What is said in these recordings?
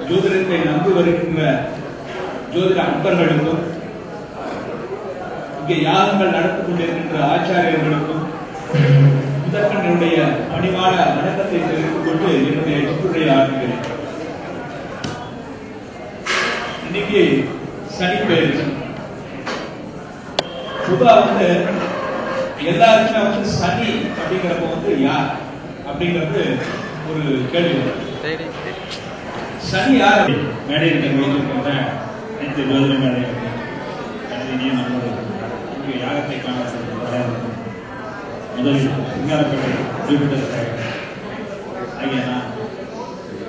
ஜோதிடத்தை நம்பி வருகின்ற ஜோதிட அன்பர்களுக்கும் இங்கே யாகங்கள் நடத்திக் கொண்டிருக்கின்ற ஆச்சாரியர்களுக்கும் முதற்கனுடைய பணிவான வணக்கத்தை தெரிவித்துக் கொண்டு என்னுடைய சிற்றுரையை ஆரம்பிக்கிறேன். இன்னைக்கு சனி பெயர்ச்சி. பொதுவா எல்லாருக்குமே சனி அப்படிங்கிறப்ப யார் அப்படிங்கிறது ஒரு கேள்வி. சனி யார்? மேடையில் வைத்திருக்கின்ற அனைத்து ஜோதிட மேடை நம்மளுடைய யாகத்தை காண முதலில் சிங்காரப்பேட்டை குறிப்பிட்ட ஐயா நான்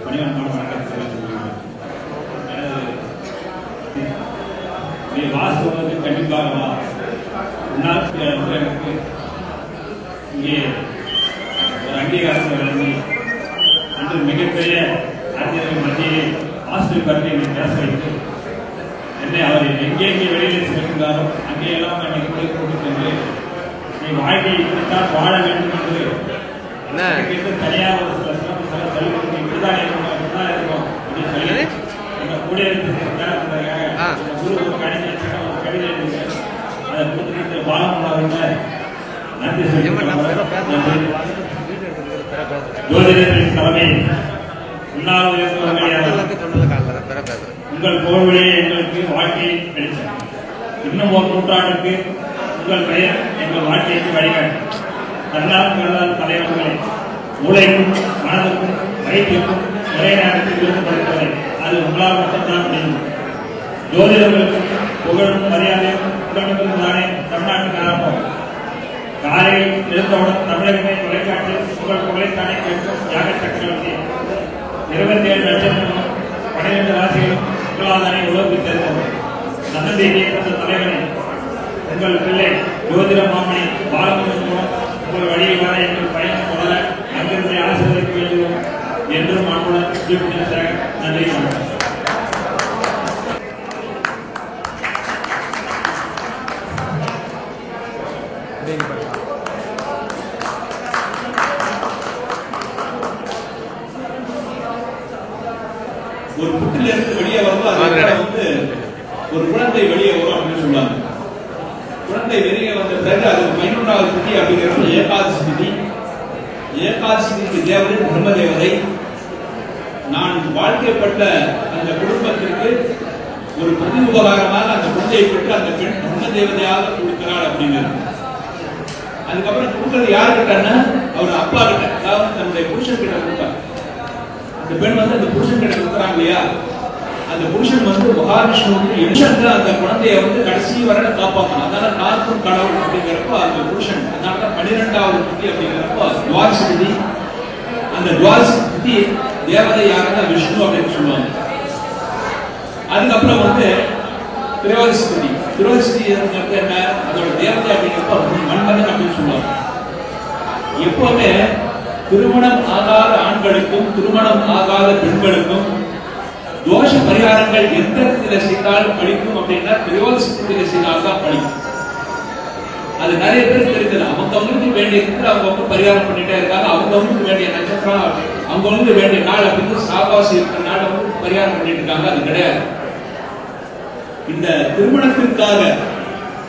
பணிவான வணக்கத்தை தெரிவித்துக் வாசு கண்டிப்பாக எனக்கு இங்கே ஒரு அங்கீகாரத்தை வழங்கி அன்று மிகப்பெரிய ஆசிரியர்கள் மத்தியிலே ஆசிரியர் பற்றி பேச வைத்து என்னை அவர் எங்கே வெளியில் செல்கின்றாரோ அங்கேயெல்லாம் என்னை கொடுத்து சென்று நீ வாழ்க்கையை இப்படித்தான் வாழ வேண்டும் என்று தனியாக ஒரு சில சில சொல்லிக் இப்படிதான் இருக்கணும் இப்படிதான் இருக்கணும் அப்படின்னு சொல்லி எங்க கூட குரு ஒரு கவிதை அதை கொடுத்துட்டு பாலமுள்ள நன்றி ஜோதிடத்தின் தலைமை உங்கள் கோவிலே எங்களுக்கு வாழ்க்கையை கிடைச்சது. இன்னும் ஒரு நூற்றாண்டுக்கு உங்கள் பெயர் எங்கள் வாழ்க்கைக்கு வழிகாட்டு. தன்னால் பிறந்தால் தலைவர்களே மூளைக்கும் மனதுக்கும் வயிற்றுக்கும் ஒரே நேரத்தில் விரும்பப்படுத்தவை அது உங்களால் மட்டும்தான் முடியும். ஜோதிடர்களுக்கும் புகழும் மரியாதையும் உடனுக்கும் தானே தமிழ்நாட்டுக்கு ஆரம்பம். காலையில் இருந்தவுடன் தமிழகமே தொலைக்காட்டில் உங்கள் புகழைத்தானே கேட்கும் யாக சக்கரவர்த்தி 27 லட்சம் 12 ராசிகளும் உங்களாதானே உலகத்தில் தெரிந்தவர். நன்னதேவியை தந்த தலைவனை உங்கள் பிள்ளை ஜோதிட மாமணி பாலமுருகன் மூலம் உங்கள் வழியை வர எங்கள் பயணம் தொடர அங்கிருந்தை ஆசிரியருக்கு வேண்டுவோம் என்றும் அன்புடன் நன்றி. ஒரு புற்றிலிருந்து வெளியே வரும்போது ஒரு குழந்தை வெளியே வரும் அப்படின்னு சொல்லுவாங்க. குழந்தை வெளியே வந்த பிறகு அது 11வது திதி அப்படிங்கிறது ஏகாதசி திதி. ஏகாதசி திதிக்கு தேவதை பிரம்ம தேவதை. நான் வாழ்க்கைப்பட்ட அந்த குடும்பத்திற்கு ஒரு பிரதி உபகாரமாக அந்த குழந்தையை பெற்று அந்த பெண் பிரம்ம தேவதையாக கொடுக்கிறாள் அப்படிங்கிறது. அதுக்கப்புறம் கொடுக்கறது யாருக்கிட்டன்னா அவர் அப்பா கிட்ட, அதாவது தன்னுடைய புருஷன் கிட்ட கொடுப்பார். அந்த பெண் அந்த புருஷன் கிட்ட கொடுக்குறாங்க இல்லையா, அந்த புருஷன் மகாவிஷ்ணுவுக்கு அந்த குழந்தைய கடைசி வரை காப்பாற்றணும். அதனால காக்கும் கடவுள் அப்படிங்கிறப்போ அந்த புருஷன், அதனால 12வது திதி அப்படிங்கிறப்போ துவாதசி திதி. அந்த துவாதசி திதி தேவதை யாருன்னா விஷ்ணு அப்படின்னு சொல்லுவாங்க. அதுக்கப்புறம் திரையோதசி திதி. திரையோதசி திதி என்ன, அதோட தேவதை அப்படிங்கிறப்ப மன்மதன் அப்படின்னு சொல்லுவாங்க. எப்பவுமே திருமணம் ஆகாத ஆண்களுக்கும் திருமணம் ஆகாத பெண்களுக்கும் தோஷ பரிகாரங்கள் எந்த இடத்துல செய்தாலும் பழிக்கும் அப்படின்னா திரையோதசி திதியில செய்தால்தான் பழிக்கும். அது நிறைய பேர் தெரிஞ்சது. அவங்களுக்கு வேண்டிய அவங்க பரிகாரம் பண்ணிட்டே இருக்காங்க. அவங்களுக்கு வேண்டிய நட்சத்திரம், அவங்களுக்கு வேண்டிய நாள் அப்படின்னு சாபாசி இருக்கிற நாள் பரிகாரம் பண்ணிட்டு இருக்காங்க. அது கிடையாது. இந்த திருமணத்திற்காக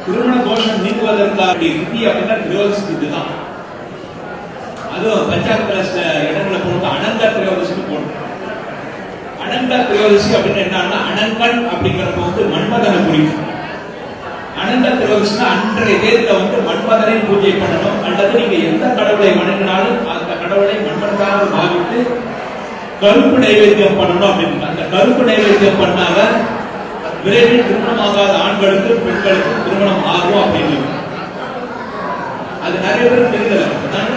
திருமண தோஷம் நீக்குவதற்காக திதி அப்படின்னா திரையோதசி திதி தான். அதுவும் பஞ்சாயத்துல சில இடங்களை போட்டு அனங்க திரையோதசின்னு போட்டு. அனங்க திரையோதசி அப்படின்னு என்னன்னா அனங்கன் அப்படிங்கிறப்ப மன்மதனை குறிக்கும். அனங்க திரையோதசினா அன்றைய தேதியில மன்மதனை பூஜை பண்ணணும். அல்லது நீங்க எந்த கடவுளை வணங்கினாலும் அந்த கடவுளை மன்மதனாக பாவித்து கருப்பு நைவேத்தியம் பண்ணணும் அப்படின்னு. அந்த கருப்பு நைவேத்தியம் பண்ணால விரைவில் திருமணமாகாத ஆண்களுக்கு பெண்களுக்கு திருமணம் ஆகும் அப்படின்னு. அது நிறைய பேர் தெரியல.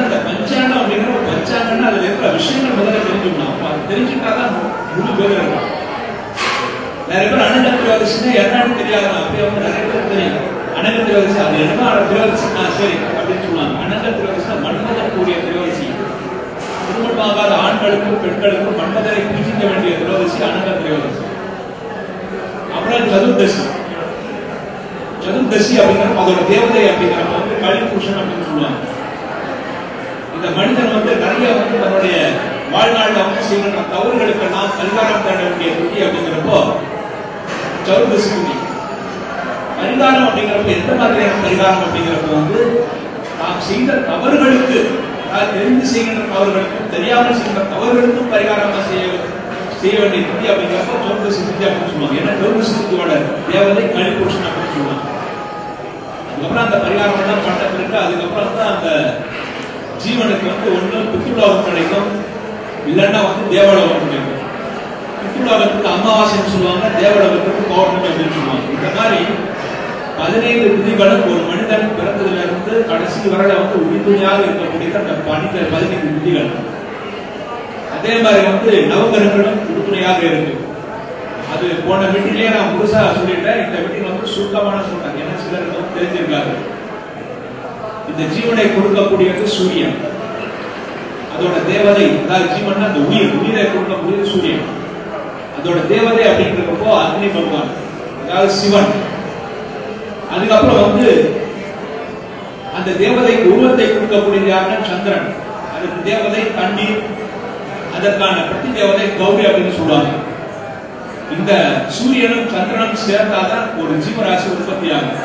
அந்த பஞ்சாங்கம் அப்படிங்கிற ஒரு பஞ்சாங்கம்னா அதுல இருக்கிற விஷயங்கள் முதல்ல தெரிஞ்சுக்கணும். தெரிஞ்சுட்டாதான் முழு பேர் இருக்கும். நிறைய பேர் அனங்க திரையோதசினா என்னன்னு தெரியாது. அப்படியே நிறைய பேர் தெரியும். அனங்க திரையோதசி அது என்ன திரையோதசி சரி அப்படின்னு சொல்லுவாங்க. அனங்க திரையோதசினா மன்மதன் கூடிய திரையோதசி. திருமணமாகாத ஆண்களுக்கும் பெண்களுக்கும் மன்மதனை பூஜிக்க வேண்டிய திரையோதசி அனங்க திரையோதசி. அப்புறம் சதுர்தசி. சதுர்தசி அப்படிங்கிறப்ப அதோட தேவதை அப்படிங்கிறப்ப கலிபுருஷன் அப்படின்னு சொல்லுவாங்க. இந்த மனிதன் நிறைய தன்னுடைய வாழ்நாளில் வந்து செய்கின்ற தவறுகளுக்கெல்லாம் பரிகாரம் தேட வேண்டிய புத்தி அப்படிங்கிறப்போ சௌர்தசி புத்தி. பரிகாரம் அப்படிங்கிறப்ப எந்த மாதிரியான பரிகாரம் அப்படிங்கிறப்ப வந்து நாம் செய்த தவறுகளுக்கு, தெரிந்து செய்கின்ற தவறுகளுக்கும் தெரியாமல் செய்கின்ற தவறுகளுக்கும் பரிகாரமா செய்ய வேண்டிய புத்தி அப்படிங்கிறப்ப சௌர்தசி புத்தி அப்படின்னு சொல்லுவாங்க. ஏன்னா சௌர்தசி புத்தியோட தேவதை கலிபுருஷன் அப்படின்னு சொல்லுவாங்க. அதுக்கப்புறம் அந்த பரிகாரம் எல்லாம் பண்ண பிறகு அதுக்கப்புறம் தான் அந்த ஜீவனுக்கு வந்து ஒண்ணு பித்ருலோகம் கிடைக்கும், இல்லைன்னா வந்து தேவலோகம் கிடைக்கும். பித்ருலோகத்துக்கு அமாவாசைன்னு சொல்லுவாங்க, தேவலோகத்துக்கு பௌர்ணமி அப்படின்னு சொல்லுவாங்க. இந்த மாதிரி 15 விதிகளும் ஒரு மனிதன் பிறந்ததுல இருந்து கடைசி வரை வந்து உறுதுணையாக இருக்கக்கூடிய அந்த 15 விதிகள். அதே மாதிரி வந்து நவகிரகங்களும் உறுதுணையாக இருக்கு. அது போன வீட்டிலேயே நான் முழுசா சொல்லிட்டேன். இந்த வீட்டில் வந்து சுருக்கமான சொல்றேன், ஏன்னா சிலருக்கு வந்து தெரிஞ்சிருக்காரு. இந்த ஜீவனை கொடுக்கக்கூடியது சூரியன், அதோட தேவதை. அதாவது ஜீவன் அந்த உயிரை கொடுக்கக்கூடியது சூரியன். அதோட தேவதை அப்படிங்கிறப்போ அக்னி பகவான், அதாவது சிவன். அதுக்கப்புறம் வந்து அந்த தேவதைக்கு உருவத்தை கொடுக்கக்கூடியது யாருன்னா சந்திரன். அதுக்கு தேவதை தண்ணீர், அதற்கான பிரதி தேவதை கௌரி அப்படின்னு சொல்லுவாங்க. இந்த சூரியனும் சந்திரனும் சேர்ந்தாதான் ஒரு ஜீவராசி உற்பத்தி ஆகும்.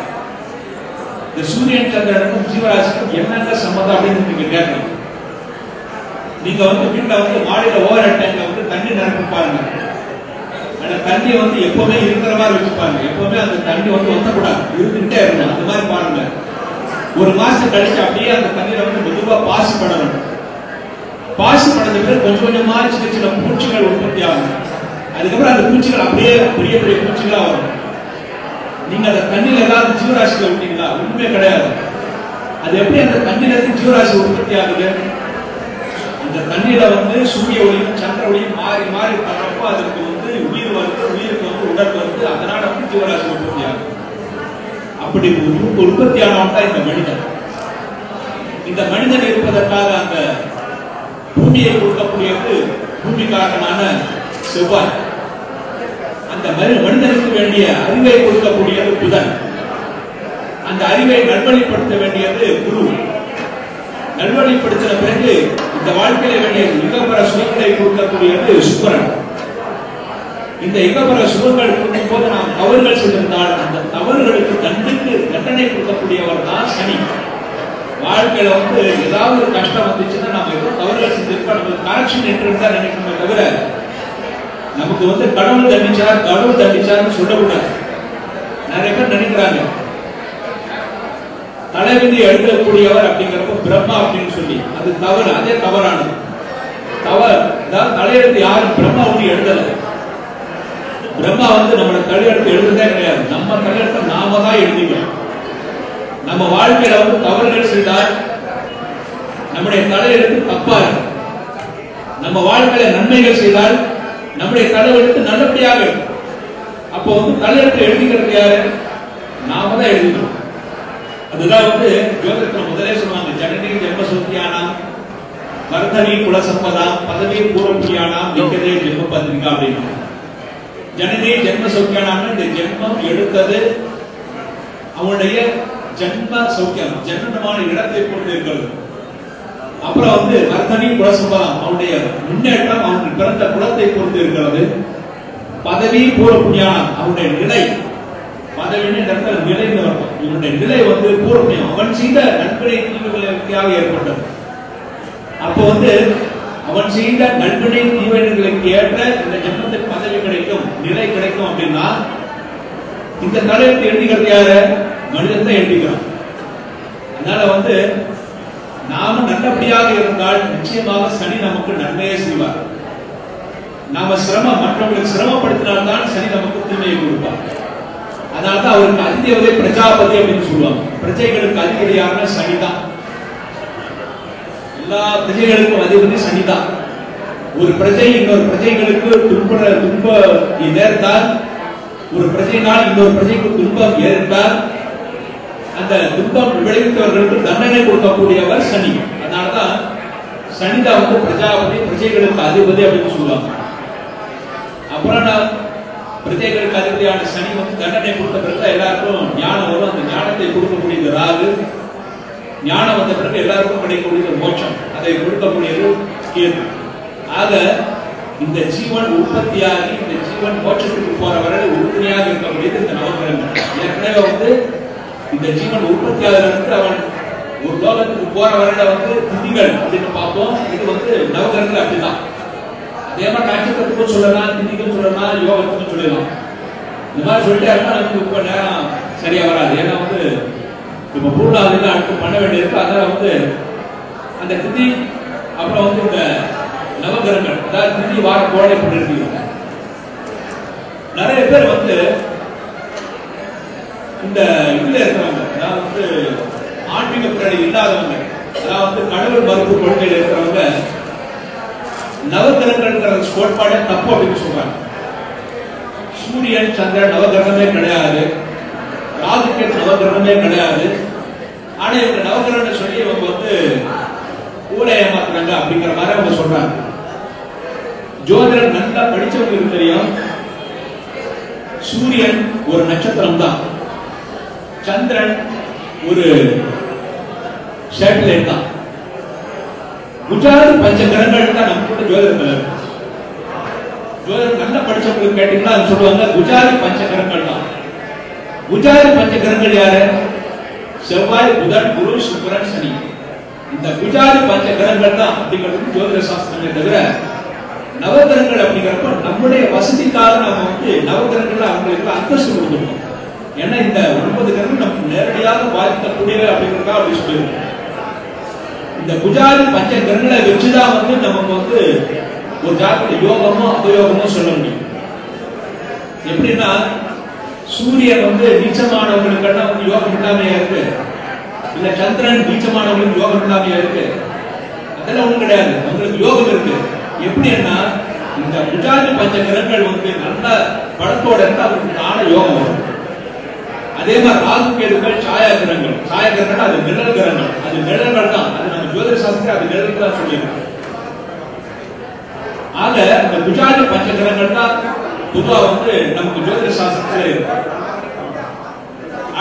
இந்த சூரியன் சந்திரனுக்கும் ஜீவராசிக்கும் என்னென்ன சம்பந்தம் அப்படின்னு நீங்க கேட்கலாம். நீங்க வந்து வீட்டுல வந்து மாடியில ஓவர் டேங்க்ல வந்து தண்ணி நிரப்பி பாருங்க. அந்த தண்ணி வந்து எப்பவுமே இருக்கிற மாதிரி வச்சுப்பாங்க. எப்பவுமே அந்த தண்ணி வந்து ஒத்தக்கூடாது, இருந்துகிட்டே இருக்கணும். அந்த மாதிரி பாருங்க. ஒரு மாசம் கழிச்சு அப்படியே அந்த தண்ணியில வந்து மெதுவா பாசி படணும். பாசி படந்த பிறகு கொஞ்சம் கொஞ்சமா சின்ன சின்ன பூச்சிகள் உற்பத்தி ஆகும். அதுக்கப்புறம் அந்த பூச்சிகள் அப்படியே பெரிய பெரிய பூச்சிகளா வரும். நீங்க அந்த தண்ணியில ஏதாவது ஜீவராசிகளை விட்டீங்களா? ஒண்ணுமே கிடையாது. அது எப்படி அந்த தண்ணியில இருந்து ஜீவராசி உற்பத்தி ஆகுது? அந்த தண்ணியில வந்து சூரிய ஒளியும் சந்திர ஒளியும் மாறி மாறி படுறப்போ அதுக்கு வந்து உயிர் வருது, உயிருக்கு வந்து உடல் வருது. அதனால வந்து ஜீவராசி உற்பத்தி ஆகுது. அப்படி உற்பத்தியானவன் தான் இந்த மனிதன். இந்த மனிதன் இருப்பதற்காக அந்த பூமியை கொடுக்கக்கூடியது பூமிக்காரனான செவ்வாய். அந்த மனிதனுக்கு வேண்டிய அறிவை கொடுக்கக்கூடியது புதன். அந்த அறிவை நல்வழிப்படுத்த வேண்டியது குரு. நல்வழிப்படுத்தின பிறகு இந்த வாழ்க்கையில வேண்டிய இகபர சுகங்களை கொடுக்கக்கூடியது சுக்கிரன். இந்த இகபர சுகங்கள் கொடுக்கும் போது நாம் தவறுகள் செய்திருந்தால் அந்த தவறுகளுக்கு தண்டனை கொடுக்கக்கூடியவர் தான் சனி. வாழ்க்கையில வந்து ஏதாவது ஒரு கஷ்டம் வந்துச்சுன்னா நம்ம ஏதோ தவறுகள் செஞ்சிருக்கோம், நமக்கு கரெக்ஷன் என்று தான் நினைக்கணுமே தவிர நமக்கு வந்து கடவுள் தண்டிச்சார்னு சொல்லக்கூடாது. நிறைய பேர் நினைக்கிறாங்க தலைவிதி எழுதக்கூடியவர் அப்படிங்கிறப்ப பிரம்மா அப்படின்னு சொல்லி, அது தவறு. அதே தவறானது. தவறு அதாவது தலையெழுத்து யாரும் பிரம்மா ஒண்ணு எழுதல. பிரம்மா வந்து நம்மளோட தலையெழுத்து எழுதுறதே கிடையாது. நம்ம தலையெழுத்தை நாம தான் எழுதிக்கணும். நம்ம வாழ்க்கையில வந்து தவறுகள் செய்தால் நம்முடைய தலையெழுத்து தப்பா இருக்கு. நம்ம வாழ்க்கையில நன்மைகள் செய்தால் நம்முடைய தலையெழுத்து நல்லபடியாக இருக்கும். அப்போ வந்து தலையெழுத்து எழுதிக்கிறது யாரு? நாம தான் எழுதிக்கணும். அதுதான் வந்து ஜோதிடத்துல முதலே சொல்லுவாங்க, ஜனனி ஜென்ம சௌக்கியானாம் வர்தனி குலசம்பதாம் பதவி பூர்வபுரியானாம் நிக்கதே ஜென்ம பத்திரிகா அப்படின்னு. ஜனனி ஜென்ம சௌக்கியானாம்னு இந்த ஜென்மம் எடுத்தது அவனுடைய ஜென்ம சௌக்கியம், ஜென்மமான இடத்தை பொறுத்து இருக்கிறது. அப்புறம் வந்து வர்தனி குலசம்பதாம் அவனுடைய முன்னேற்றம் அவனுக்கு பிறந்த குலத்தை பொறுத்து இருக்கிறது. பதவி பூர்வபுரியானாம் அவனுடைய நிலை, பதவின்னு நிலைன்னு வரும். இவனுடைய நிலை வந்து பூர்வம் அவன் செய்த நன்கொடை தீவுகளுக்காக ஏற்பட்டது. அப்போ வந்து அவன் செய்த நன்கொடை தீவிரங்களுக்கு ஏற்ற இந்த ஜென்மத்துக்கு பதவி கிடைக்கும், நிலை கிடைக்கும் அப்படின்னா இந்த தலையெழுத்து எழுதிக்கிறது யாரு? மனிதன் தான் எழுதிக்கிறான். அதனால வந்து நாம நல்லபடியாக இருந்தால் நிச்சயமாக சனி நமக்கு நன்மையை செய்வார். நாம மற்றவங்களுக்கு சிரமப்படுத்தினால்தான் சனி நமக்கு தீமையை கொடுப்பார். அதனால்தான் அவருக்கு அதிதேவதை பிரஜாபதி அப்படின்னு சொல்லுவாங்க. பிரஜைகளுக்கு அதிபதி யாருன்னா சனிதான். எல்லா பிரஜைகளுக்கும் அதிபதி சனிதான். ஒரு பிரஜை இன்னொரு பிரஜைகளுக்கு துன்பம் நேர்ந்தால், ஒரு பிரஜையினால் இன்னொரு பிரஜைக்கு துன்பம் ஏற்பட்டால் அந்த துன்பம் விளைவித்தவர்களுக்கு தண்டனை கொடுக்கக்கூடியவர் சனி. அதனாலதான் சனிதான் வந்து பிரஜாபதி, பிரஜைகளுக்கு அதிபதி அப்படின்னு சொல்லுவாங்க. அப்புறம் பிரஜைகளுக்கு அதிபதியான சனி வந்து தண்டனை கொடுத்த பிறகு எல்லாருக்கும் ஞானம் வரும். அந்த ஞானத்தை கொடுக்கக்கூடியது ராகு. ஞானம் வந்த பிறகு எல்லாருக்கும் கிடைக்கக்கூடியது மோட்சம், அதை கொடுக்கக்கூடியது கேது. ஆக இந்த ஜீவன் உற்பத்தியாகி இந்த ஜீவன் மோட்சத்துக்கு போற வரை உறுதுணையாக இருக்கக்கூடியது இந்த நவகிரகங்கள். ஏற்கனவே வந்து இந்த ஜீவன் உற்பத்தியாளர் அவன் ஒரு லோகத்துக்கு போற வரை வந்து திதிகள் அப்படின்னு பார்ப்போம். இது வந்து நவகிரகங்கள் அப்படிதான். அதே மாதிரி நட்சத்திரத்துக்கும் சொல்லலாம், திதிக்கும் சொல்லலாம், யோகத்துக்கும் சொல்லலாம். இந்த மாதிரி சொல்லிட்டே இருந்தா நமக்கு ரொம்ப நேரம் சரியா வராது. ஏன்னா வந்து இப்ப பூர்ணாவதில அடுத்து பண்ண வேண்டியிருக்கு. அதனால வந்து அந்த திதி அப்புறம் வந்து இந்த நவகிரகங்கள், அதாவது திதி வார கோடை பண்ணிருக்கீங்க. நிறைய பேர் வந்து இந்த இதுல இருக்கிறவங்க, அதாவது வந்து ஆன்மீக பின்னணி இல்லாதவங்க, அதாவது வந்து கடவுள் மறுப்பு கொள்கையில் இருக்கிறவங்க நவகிரகங்கள் கோட்பாடு தப்பு அப்படின்னு சொல்றாங்க. சூரியன் சந்திரன் நவகிரகமே கிடையாது, ராகுகேது நவகிரகமே கிடையாது. ஆனா இவங்க நவகிரகம் சொல்லி இவங்க வந்து ஊரை ஏமாத்துறாங்க அப்படிங்கிற மாதிரி அவங்க சொல்றாங்க. ஜோதிடர் நல்லா படிச்சவங்களுக்கு தெரியும், சூரியன் ஒரு நட்சத்திரம் தான், சந்திரன் ஒரு சேட்டலைட் தான். குஜராத் பஞ்ச கிரகங்கள் தான் நம்ம கூட ஜோதிடர். ஜோதிடர் நல்லா படிச்சவங்களுக்கு கேட்டீங்கன்னா சொல்லுவாங்க குஜராத் பஞ்ச கிரகங்கள் தான். குஜராத் பஞ்ச கிரகங்கள் யாரு? செவ்வாய், புதன், குரு, சுக்கிரன், சனி. இந்த குஜராத் பஞ்ச கிரகங்கள் தான் அப்படிங்கிறது ஜோதிட சாஸ்திரமே தவிர நவகிரகங்கள் அப்படிங்கிறப்ப நம்முடைய வசதிக்காக நம்ம வந்து நவகிரகங்கள் அவங்களுக்கு அந்தஸ்து கொடுத்துருக்கோம். ஏன்னா இந்த 9 கிரகங்கள் நமக்கு நேரடியாக பாதிக்கக்கூடியவை அப்படிங்கிறதா அப்படி சொல்லியிருக்கோம். இந்த குஜராத் பஞ்ச கிரகங்களை வச்சுதான் வந்து நமக்கு வந்து ஒரு ஜாதக யோகமோ அபயோகமோ சொல்ல முடியும். எப்படின்னா சூரியன் வந்து நீச்சமானவங்களுக்கெல்லாம் வந்து யோகம் இல்லாமையா இருக்கு, இல்ல சந்திரன் நீச்சமானவங்களுக்கு யோகம் இல்லாமையா இருக்கு, அதெல்லாம் ஒண்ணும் கிடையாது. அவங்களுக்கு யோகம் இருக்கு. எப்படின்னா இந்த குஜராத் பஞ்ச கிரகங்கள் வந்து நல்ல படத்தோட இருந்தா அவங்களுக்கு தான யோகம் வரும். அதே மாதிரி ராகு கேதுகள் சாயா கிரகங்கள், சாயா கிரகங்கள் அது நிழல் கிரகங்கள், அது நிழல்கள் தான். அது நம்ம ஜோதிட சாஸ்திரம் அது நிழல்கள் தான் சொல்லியிருக்கோம். ஆக இந்த குஜராத் பஞ்ச கிரகங்கள் தான் பொதுவா வந்து நமக்கு ஜோதிட சாஸ்திரத்துல இருக்கு.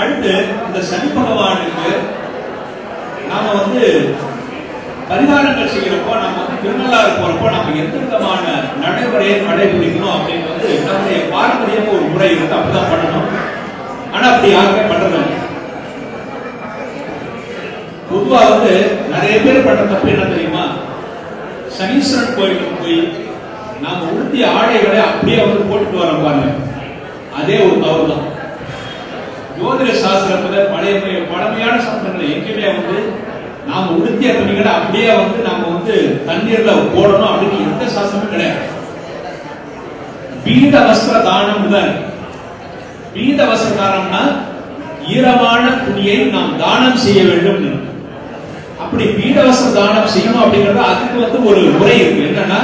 அடுத்து இந்த சனி பகவானுக்கு நாம வந்து பரிகாரங்கள் செய்யறப்போ, நம்ம வந்து திருநள்ளாறு போறப்போ நம்ம எந்த விதமான நடைமுறையை கடைபிடிக்கணும் அப்படின்னு வந்து நம்முடைய பாரம்பரியமா ஒரு முறை இருக்கு. அப்படிதான் பண்ணணும். ஆனா அப்படி யாருமே பண்றதில்லை. பொதுவா வந்து நிறைய பேர் பண்ற தப்பு என்ன தெரியுமா? சனீஸ்வரன் கோயிலுக்கு போய் நாம உடுத்திய ஆடைகளை அப்படியே வந்து போட்டுட்டு வரோம் பாருங்க, அதே ஒரு தவறு தான். ஜோதிட சாஸ்திரத்துல பழமையான சாஸ்திரங்களை எங்கேயுமே வந்து நாம உடுத்திய துணிகளை அப்படியே வந்து நாம வந்து தண்ணீர்ல போடணும் அப்படின்னு எந்த சாஸ்திரமும் கிடையாது. பீத வஸ்திர தானம் தான். பீத வஸ்திர தானம்னா ஈரமான துணியை நாம் தானம் செய்ய வேண்டும். அப்படி பீத வஸ்திர தானம் செய்யணும் அப்படிங்கறது அதுக்கு வந்து ஒரு முறை இருக்கு. என்னன்னா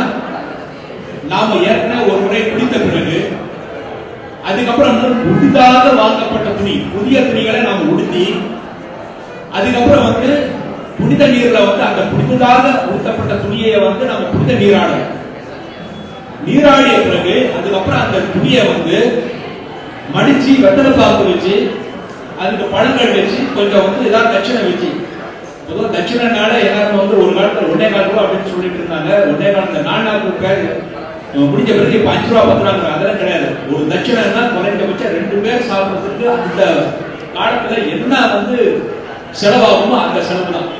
நாம ஏற்கனவே ஒரு முறை குடித்த பிறகு அதுக்கப்புறம் புதிதாக வாங்கப்பட்ட துணி, புதிய துணிகளை நாம உடுத்தி அதுக்கப்புறம் வந்து புனித நீர்ல வந்து அந்த புனிததாக ஊற்றப்பட்ட துணியை வந்து நம்ம புனித நீராடணும். நீராடிய பிறகு அதுக்கப்புறம் அந்த துணியை வந்து மடிச்சு வெத்தலை பாக்கு வச்சு அதுக்கு பழங்கள் வச்சு கொஞ்சம் வந்து ஏதாவது தட்சிணை வச்சு, பொதுவாக தட்சிணனால எல்லாரும் வந்து ஒரு காலத்துல 1.25 ரூபா அப்படின்னு சொல்லிட்டு இருந்தாங்க. 1.25 4 பேர் முடிஞ்ச பிறகு இப்ப 5 ரூபா 10 ரூபா அதெல்லாம் கிடையாது. ஒரு தட்சிணா குறைந்தபட்சம் 2 பேர் சாப்பிடுறதுக்கு அந்த காலத்துல என்ன வந்து செலவாகுமோ அந்த செலவு தான்.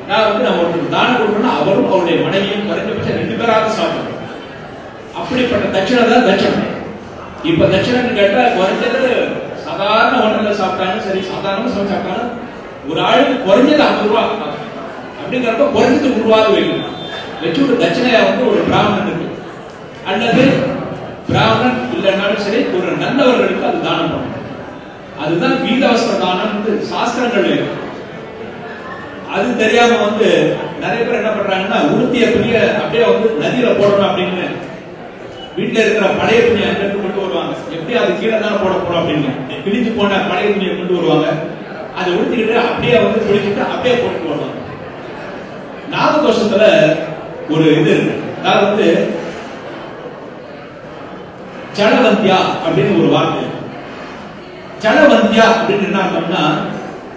நான் வந்து நம்ம ஒருத்தருக்கு தானம் கொடுக்கணும்னா அவரும் அவருடைய மனைவியும் குறைந்தபட்சம் 2 பேராக சாப்பிடணும். அப்படிப்பட்ட தட்சிணை தான் தட்சிணை. இப்ப தட்சிணை கேட்டா குறைஞ்சது சாதாரண ஹோட்டல்ல சாப்பிட்டாலும் சரி, சாதாரண சாப்பிட்டாலும் ஒரு ஆளுக்கு குறைஞ்சது 50 ரூபா அப்படிங்கிறப்ப குறைஞ்சது 1 ரூபா வைக்கணும். வச்சு ஒரு தட்சிணையா வந்து ஒரு பிராமணன் இருக்கு அல்லது பிராமணன் இல்லைன்னாலும் சரி ஒரு நல்லவர்களுக்கு அது தானம் பண்ணணும். அதுதான் பீதாவஸ்திர தானம் சாஸ்திரங்கள் இருக்கு. அது தெரியாம வந்து நிறைய பேர் என்ன பண்றாங்கன்னா உடுத்திய துணியை அப்படியே வந்து நதியில போடணும் அப்படின்னு வீட்டுல இருக்கிற பழைய துணியை அங்கிருந்து கொண்டு வருவாங்க. எப்படி அது கீழே தானே போட போறோம் அப்படின்னு கிழிஞ்சு போன பழைய துணியை கொண்டு வருவாங்க. அதை உடுத்திக்கிட்டு அப்படியே வந்து குளிச்சுட்டு அப்படியே போட்டு வருவாங்க. நாகதோஷத்துல ஒரு இது இருக்கு. அதாவது வந்து ஜலவந்தியா அப்படின்னு ஒரு வார்த்தை. ஜலவந்தியா அப்படின்னு என்ன அர்த்தம்னா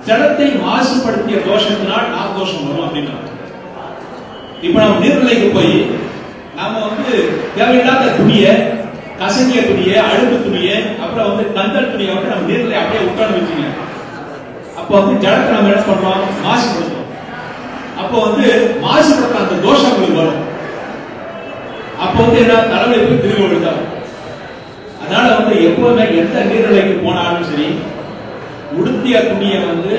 ஜலத்தை மாசுபடுத்திய தோஷத்தினால் நாகதோஷம் வரும் அப்படின்னா. இப்ப நம்ம நீர்நிலைக்கு போய் நாம வந்து தேவையில்லாத துணியை, கசங்கிய துணியை, அழுக்கு துணியை, அப்புறம் வந்து கந்தல் துணியை வந்து நம்ம நீர்ல அப்படியே உட்கார்ந்து வச்சுங்க. அப்போ வந்து ஜலத்தை நம்ம என்ன பண்றோம், மாசுபடுத்துறோம். அப்போ வந்து மாசுபடுத்த அந்த தோஷங்கள் வரும். அப்போ வந்து என்ன, தலைவலி திரும்பி விழுந்தார். அதனால வந்து எப்பவுமே எந்த நீர்நிலைக்கு போனாலும் சரி, உடுத்திய துணியை வந்து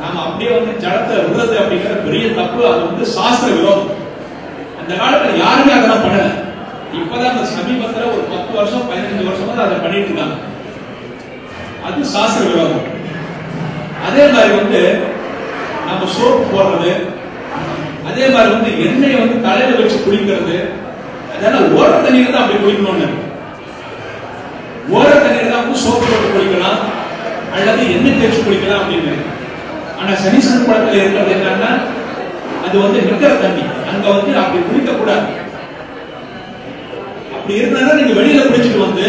நாம அப்படியே வந்து ஜலத்தை விடுறது அப்படிங்கிற பெரிய தப்பு. அது வந்து சாஸ்திர விரோதம். அந்த காலத்துல யாருமே அதெல்லாம் பண்ணல. இப்பதான் அந்த சமீபத்துல ஒரு 10 வருஷம் 15 வருஷமா அதை பண்ணிட்டு இருக்காங்க. அது சாஸ்திர விரோதம். அதே மாதிரி வந்து நம்ம சோப்பு போடுறது, அதே மாதிரி வந்து எண்ணெயை வந்து தலையில வச்சு குளிக்கிறது, அதெல்லாம் ஓர தண்ணீர் தான் அப்படி குளிக்கணும்னு. ஓர தண்ணீர் தான் சோப்பு போட்டு குளிக்கலாம் அல்லது எண்ணெய் தேய்ச்சி குளிக்கலாம் அப்படின்னு. ஆனா சனீஸ்வரன் குளத்துல இருக்கிறது என்னன்னா, அது வந்து நிற்கிற தண்ணி, அங்க வந்து அப்படி குளிக்க கூடாது. அப்படி இருந்தா நீங்க வெளியில குளிச்சுட்டு வந்து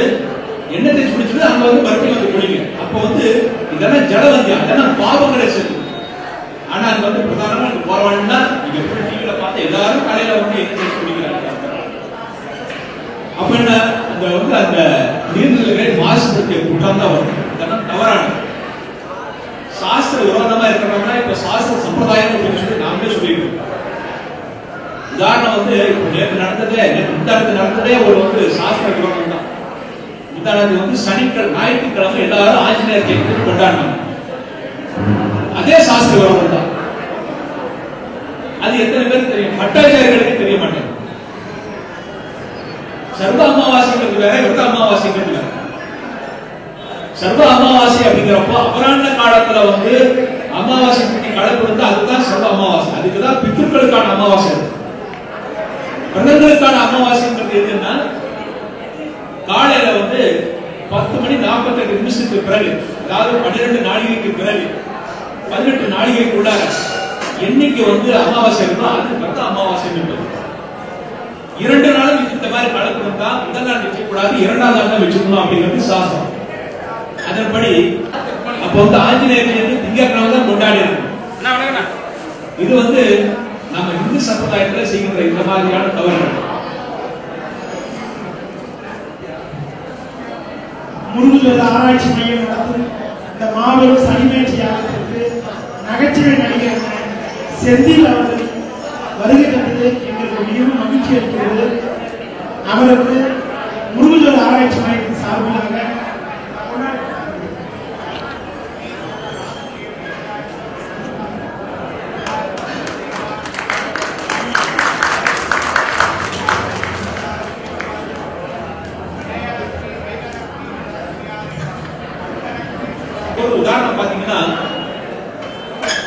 எண்ணெய் தேய்ச்சி குளிச்சுட்டு அங்க வந்து மறுபடியும் வந்து குளிங்க. அப்ப வந்து இதெல்லாம் ஜலவந்தியம், அதெல்லாம் பாவங்களை செல்லும். ஆனா அங்க வந்து பிரதானமா போறவாள்னா நீங்க எப்படி டிவியில பார்த்து எல்லாரும் காலையில வந்து எண்ணெய் தேய்ச்சி குளிக்கிறாங்க. அப்ப என்ன, அந்த வந்து அந்த நீர்நிலைகளை மாசுபடுத்திய குற்றம் தான் வரும். இதெல்லாம் தவறானது. சாஸ்திர விரோதமா இருக்கிறவங்க இப்ப சாஸ்திர சம்பிரதாயம் அப்படின்னு சொல்லி நாமளே சொல்லிடுவோம். உதாரணம் வந்து நேற்று நடந்ததே, முந்தானத்து நடந்ததே ஒரு வந்து சாஸ்திர விரோதம் தான். முந்தானத்து வந்து சனிக்கிழமை ஞாயிற்றுக்கிழமை எல்லாரும் ஆஞ்சநேயர் ஜெயந்தி கொண்டாடினாங்க. அதே சாஸ்திர விரோதம் தான். அது எத்தனை பேருக்கு தெரியும்? பட்டாச்சாரிகளுக்கு தெரிய மாட்டேங்குது. சர்வ அமாவாசைங்கிறது வேற, விரத அமாவாசைங்கிறது வேற. சர்வ அமாவாசை அப்படிங்கிறப்போ அபராண்ட காலத்துல வந்து அமாவாசை பற்றி கலப்பு இருந்தா அதுதான் சர்வ அமாவாசை. அதுக்குதான் பித்ருக்களுக்கான அமாவாசை. விரதங்களுக்கான அமாவாசைங்கிறது எதுன்னா, காலையில வந்து 10:48 நிமிஷத்துக்கு பிறகு, அதாவது 12 நாளிகைக்கு பிறகு 18 நாளிகைக்குள்ளார என்னைக்கு வந்து அமாவாசை இருக்கோ அது விரத அமாவாசை என்பது. 2 நாளும் இந்த மாதிரி கலப்பு இருந்தா முதல் நாள் வச்சுக்கூடாது, 2ஆம் நாள் தான் வச்சுக்கணும் அப்படிங்கிறது சாஸ்திரம். அதன்படி அப்ப வந்து ஆஞ்சநேயர் ஜெயந்தி திங்கட்கிழமை தான் கொண்டாடி இருக்கு. இது வந்து நம்ம இந்து சம்பிரதாயத்துல செய்கிற இந்த மாதிரியான தவறுகள். முருகல் ஆராய்ச்சி மையம் நடத்தும் இந்த மாபெரும் சனிமேட்சி யாகத்திற்கு நகைச்சுவை நடிகர் செந்தில் அவர்கள் வருகை தந்தது எங்களுக்கு மிகவும் மகிழ்ச்சி அளிக்கிறது. அவருக்கு முருகல் ஆராய்ச்சி மையத்தின் சார்பிலாக உதாரணம் பாத்தீங்கன்னா,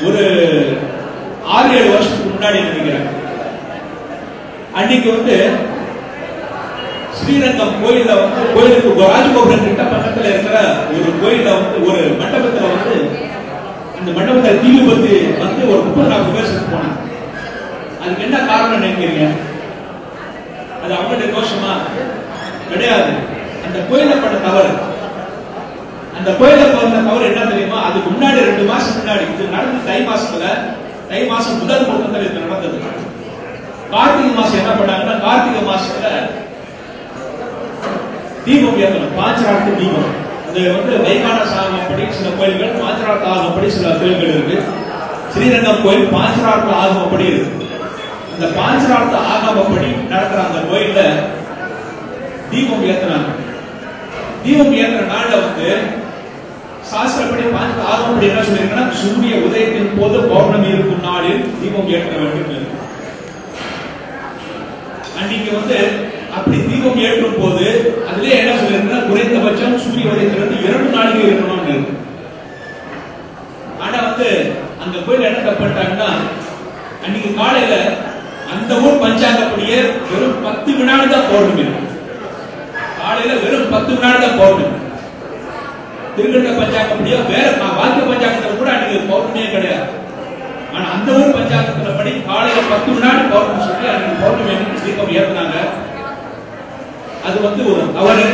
ஒரு 6-7 வருஷத்துக்கு முன்னாடி நினைக்கிறேன், அன்னைக்கு வந்து ஸ்ரீரங்கம் கோயில்ல வந்து கோயிலுக்கு ராஜகோபுரம் கிட்ட பக்கத்துல இருக்கிற ஒரு கோயில்ல வந்து ஒரு மண்டபத்துல வந்து அந்த மண்டபத்துல தீ விபத்து வந்து ஒரு 30-40 பேர் செத்து போனாங்க. அதுக்கு என்ன காரணம் நினைக்கிறீங்க? அது அவங்களுடைய தோஷமா? கிடையாது. அந்த கோயில பண்ண தவறு. அந்த கோயில பண்ண தவறு என்ன தெரியுமா? அதுக்கு முன்னாடி 2 மாசம் முன்னாடி, இது நடந்து தை மாசம் முதல் முகூர்த்தத்தில் இது நடந்தது. கார்த்திகை மாசம் என்ன பண்ணாங்கன்னா, கார்த்திகை மாசத்துல தீபம் ஏற்றணும், பாஞ்சராத்து தீபம். அது வந்து வைகான ஆகமப்படி சில கோயில்கள், பாஞ்சராத்து ஆகமப்படி சில கோயில்கள் இருக்கு. ஸ்ரீரங்கம் கோயில் பாஞ்சராத்து ஆகமப்படி இருக்கு. அந்த பாஞ்சராத்து ஆகமப்படி நடக்கிற அந்த கோயில்ல தீபம் ஏற்றினாங்க. தீபம் ஏற்றுற நாள்ல வந்து சாஸ்திரப்படி ஆகமப்படி என்ன சொல்லியிருக்கா, சூரிய உதயத்தின் போது பௌர்ணமி இருக்கும் நாளில் தீபம் ஏற்ற வேண்டும். அன்னைக்கு வந்து அப்படி தீபம் ஏற்றும் போது அதுல என்ன சொல்லியிருக்கா, குறைந்தபட்சம் சூரிய உதயத்திலிருந்து 2 நாளிகை இருக்கணும்னு. ஆனா வந்து அந்த கோயில் என்ன தப்பிட்டாங்கன்னா, அன்னைக்கு காலையில அந்த ஊர் பஞ்சாங்கப்படியே வெறும் 10 வினாடி தான் பௌர்ணமி. காலையில வெறும் 10 வினாடி தான் பௌர்ணமி. திருக்கண்ட பஞ்சாங்கப்படியா வேற வாக்கிய பஞ்சாங்கத்துல கூட அன்னைக்கு பௌர்ணமியே கிடையாது. ஆனா அந்த ஊர் பஞ்சாங்கத்துல படி காலையில 10 வினாடி பௌர்ணமி சொல்லி அன்னைக்கு பௌர்ணமி அன்னைக்கு தீபம் ஏற்றினாங்க. அது வந்து ஒரு தவறு,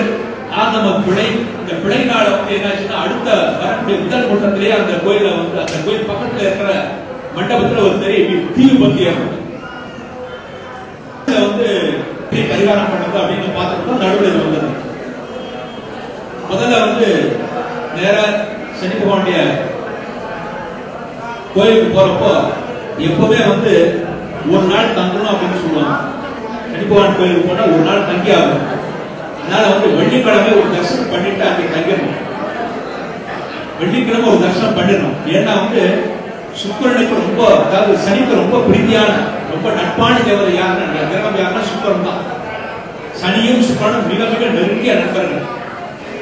ஆகம பிழை. அந்த பிழைனால வந்து என்னாச்சுன்னா, அடுத்த வரக்கூடிய முதல் முகூர்த்தத்திலேயே அந்த கோயில வந்து அந்த கோயில் பக்கத்துல இருக்கிற மண்டபத்துல ஒரு பெரிய தீ விபத்து ஏற்பட்டது. வந்து பரிகாரம் பண்ணுறது அப்படின்னு பார்த்துட்டு நடுவில் இது வந்தது. முதல்ல நேரா சனி பகவானுடைய கோயிலுக்கு போறப்போ எப்பவுமே ஒரு நாள் தங்கணும் அப்படின்னு சொல்லுவாங்க. சனி பகவான் கோயிலுக்கு போனா ஒரு நாள் தங்கி ஆகும். அதனால வெள்ளிக்கிழமை ஒரு தரிசனம் பண்ணிட்டு அங்கே தங்கிடணும். வெள்ளிக்கிழமை ஒரு தரிசனம் பண்ணிடணும். ஏன்னா சுக்கிரனுக்கு ரொம்ப, அதாவது சனிக்கு ரொம்ப பிரீதியான, ரொம்ப நட்பான தேவதை யாருன்னா, கிரகம் யாருன்னா சுக்கிரன் தான். சனியும் சுக்கிரனும் மிக மிக நெருங்கிய நண்பர்கள்.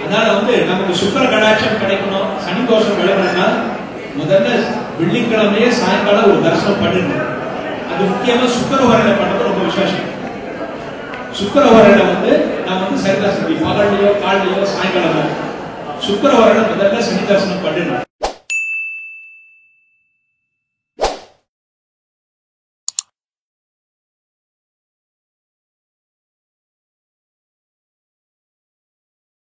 அதனால நமக்கு சுக்கிர கடாட்சம் கிடைக்கணும், சனி தோஷம் விளையாடுனா முதல்ல வெள்ளிக்கிழமையே சாயங்காலம் ஒரு தரிசனம் பண்ணிடணும். அது முக்கியமா சுக்கிரவாரையில பண்றது ரொம்ப விசேஷம். சுக்கிரவாரையில நான் சனி தரிசனம் பகல்லையோ காலையோ சாயங்காலமோ சுக்கிரவாரையில முதல்ல சனி தரிசனம் பண்ணிடணும்.